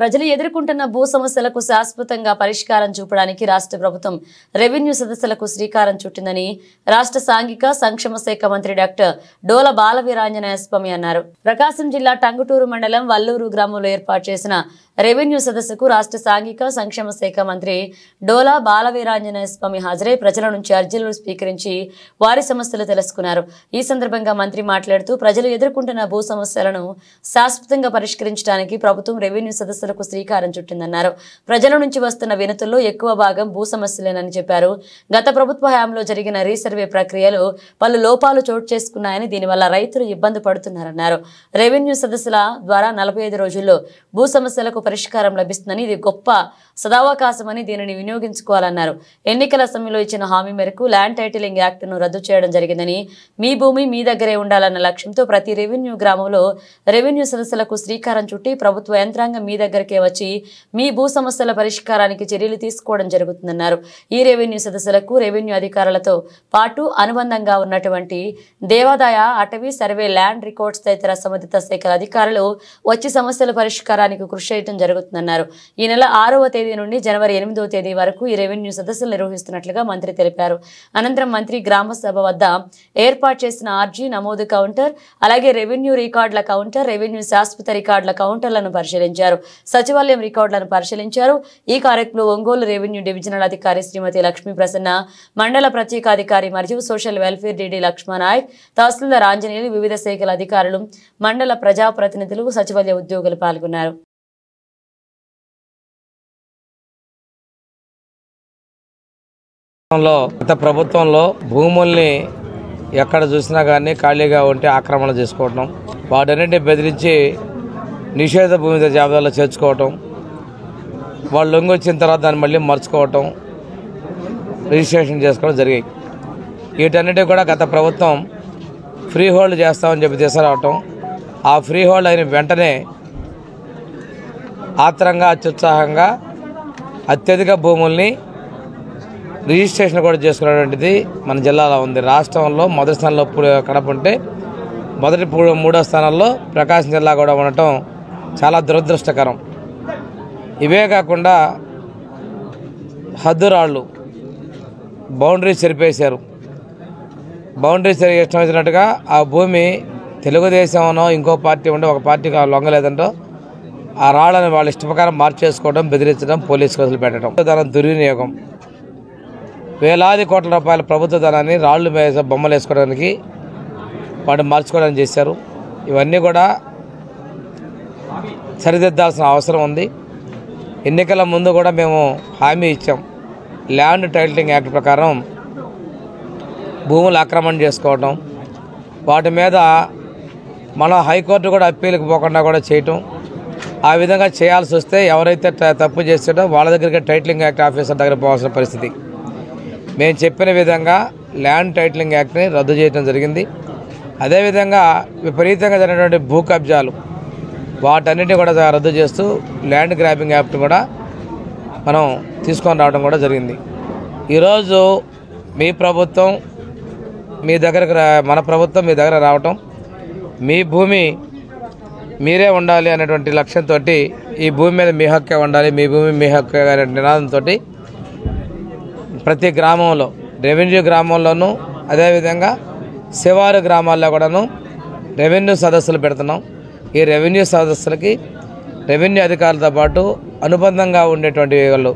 ప్రజలు ఎదుర్కొంటున్న భూ సమస్యలకు శాశ్వతంగా పరిష్కారం చూపడానికి రాష్ట్ర ప్రభుత్వం రెవెన్యూ సదస్సులకు శ్రీకారం చుట్టిందని రాష్ట్ర సాంఘిక సంక్షేమ శాఖ మంత్రి డాక్టర్ డోల బాలవీరాంజనేయ స్వామి అన్నారు. ప్రకాశం జిల్లా టంగుటూరు మండలం వల్లూరు గ్రామంలో ఏర్పాటు చేసిన రెవెన్యూ సదస్సుకు రాష్ట్ర సాంఘిక సంక్షేమ శాఖ మంత్రి డోల బాలవీరాంజనేయ స్వామి హాజరై ప్రజల నుంచి అర్జీలను స్వీకరించి వారి సమస్యలు తెలుసుకున్నారు. ఈ సందర్భంగా మంత్రి మాట్లాడుతూ ప్రజలు ఎదుర్కొంటున్న భూ సమస్యలను శాశ్వతంగా పరిష్కరించడానికి ప్రభుత్వం రెవెన్యూ సదస్సులకు శ్రీకారం చుట్టిందన్నారు. ప్రజల నుంచి వస్తున్న వినతుల్లో ఎక్కువ భాగం భూ సమస్యలేనని చెప్పారు. గత ప్రభుత్వ హయాంలో జరిగిన రీసర్వే ప్రక్రియలో పలు లోపాలు చోటు చేసుకున్నాయని, దీనివల్ల రైతులు ఇబ్బంది పడుతున్నారన్నారు. రెవెన్యూ సదస్సుల ద్వారా 45 రోజుల్లో భూ సమస్యలకు పరిష్కారం లభిస్తుందని, ఇది గొప్ప సదావకాశమని దీనిని వినియోగించుకోవాలన్నారు. ఎన్నికల సమయంలో ఇచ్చిన హామీ మేరకు ల్యాండ్ టైటిలింగ్ యాక్ట్ను రద్దు చేయడం జరిగిందని, మీ భూమి మీ దగ్గరే ఉండాలన్న లక్ష్యంతో ప్రతి రెవెన్యూ గ్రామంలో రెవెన్యూ సదస్సులకు శ్రీకారం చుట్టి ప్రభుత్వ యంత్రాంగం మీ దగ్గరికే వచ్చి మీ భూ సమస్యల పరిష్కారానికి చర్యలు తీసుకోవడం జరుగుతుందన్నారు. ఈ రెవెన్యూ సదస్సులకు రెవెన్యూ అధికారులతో పాటు అనుబంధంగా ఉన్నటువంటి దేవాదాయ, అటవీ, సర్వే, ల్యాండ్ రికార్డ్స్ తదితర సంబంధిత శాఖల అధికారులు వచ్చి సమస్యల పరిష్కారానికి కృషి చేయడం జరుగుతుందన్నారు. ఈ నెల 6వ తేదీ నుండి జనవరి 8వ తేదీ వరకు ఈ రెవెన్యూ సదస్సులు నిర్వహిస్తున్నట్లుగా మంత్రి తెలిపారు. అనంతరం మంత్రి గ్రామ సభ వద్ద ఏర్పాటు చేసిన ఆర్జీ నమోదు కౌంటర్, అలాగే రెవెన్యూ రికార్డుల కౌంటర్, రెవెన్యూ శాశ్వత రికార్డుల కౌంటర్లను పరిశీలించారు. సచివాలయం రికార్డులను పరిశీలించారు. ఈ కార్యక్రమంలో ఒంగోలు రెవెన్యూ డివిజనల్ అధికారి శ్రీమతి లక్ష్మీ ప్రసన్న, మండల ప్రత్యేక అధికారి మరియు సోషల్ వెల్ఫేర్ డిడి లక్ష్మణనాయక్, తహసీల్దార్ ఆంజనేయులు, వివిధ శాఖల అధికారులు, మండల ప్రజాప్రతినిధులు, సచివాలయ ఉద్యోగులు పాల్గొన్నారు. గత ప్రభుత్వంలో భూముల్ని ఎక్కడ చూసినా కానీ ఖాళీగా ఉంటే ఆక్రమణ చేసుకోవటం, వాటన్నింటినీ బెదిరించి నిషేధ భూమి జాబితాలో చేర్చుకోవటం, వాళ్ళు లొంగి వచ్చిన తర్వాత దాన్ని మళ్ళీ మర్చుకోవటం, రిజిస్ట్రేషన్ చేసుకోవడం జరిగాయి. వీటన్నిటి కూడా గత ప్రభుత్వం ఫ్రీ హోల్డ్ చేస్తామని చెప్పి తీసుకురావటం, ఆ ఫ్రీ హోల్డ్ అయిన వెంటనే ఆత్రంగా, అత్యుత్సాహంగా అత్యధిక భూముల్ని రిజిస్ట్రేషన్ కూడా చేసుకునేటువంటిది మన జిల్లాలో ఉంది. రాష్ట్రంలో మొదటి స్థానంలో కడప ఉంటే మొదటి 3వ స్థానంలో ప్రకాశం జిల్లా కూడా ఉండటం చాలా దురదృష్టకరం. ఇవే కాకుండా హద్దురాళ్ళు బౌండరీస్ చెరిపేశారు. బౌండరీస్ ఇష్టం వచ్చినట్టుగా ఆ భూమి తెలుగుదేశంలో ఇంకో పార్టీ ఉంటే ఒక పార్టీకి లొంగలేదంటో ఆ రాళ్ళని వాళ్ళ ఇష్ట ప్రకారం మార్చేసుకోవడం, బెదిరించడం, పోలీసు కేసులు పెట్టడం, ధనం దుర్వినియోగం, వేలాది కోట్ల రూపాయల ప్రభుత్వ ధనాన్ని రాళ్లు బొమ్మలు వేసుకోవడానికి వాటిని మార్చుకోవడానికి చేశారు. ఇవన్నీ కూడా సరిదిద్దాల్సిన అవసరం ఉంది. ఎన్నికల ముందు కూడా మేము హామీ ఇచ్చాం. ల్యాండ్ టైటిలింగ్ యాక్ట్ ప్రకారం భూములు ఆక్రమణ చేసుకోవటం, వాటి మీద మన హైకోర్టు కూడా అప్పీలకు పోకుండా కూడా చేయటం, ఆ విధంగా చేయాల్సి వస్తే ఎవరైతే తప్పు చేస్తాడో వాళ్ళ దగ్గరికి టైటిలింగ్ యాక్ట్ ఆఫీసర్ దగ్గర పోవాల్సిన పరిస్థితి. మేము చెప్పిన విధంగా ల్యాండ్ టైటిలింగ్ యాక్ట్ని రద్దు చేయడం జరిగింది. అదేవిధంగా విపరీతంగా జరిగినటువంటి భూ కబ్జాలు వాటన్నిటిని కూడా రద్దు చేస్తూ ల్యాండ్ గ్రాబింగ్ యాక్ట్ కూడా మనం తీసుకొని రావడం కూడా జరిగింది. ఈరోజు మీ ప్రభుత్వం మీ దగ్గరకు మన ప్రభుత్వం మీ దగ్గర రావటం, మీ భూమి మీరే ఉండాలి అనేటువంటి లక్ష్యంతో, ఈ భూమి మీద మీ హక్కే ఉండాలి, మీ భూమి మీ హక్కే అనే నినాదంతో ప్రతి గ్రామంలో, రెవెన్యూ గ్రామంలోనూ అదేవిధంగా శివారు గ్రామాల్లో కూడాను రెవెన్యూ సదస్సులు పెడుతున్నాం. ఈ రెవెన్యూ సదస్సులకి రెవెన్యూ అధికారులతో పాటు అనుబంధంగా ఉండేటువంటి వాళ్ళు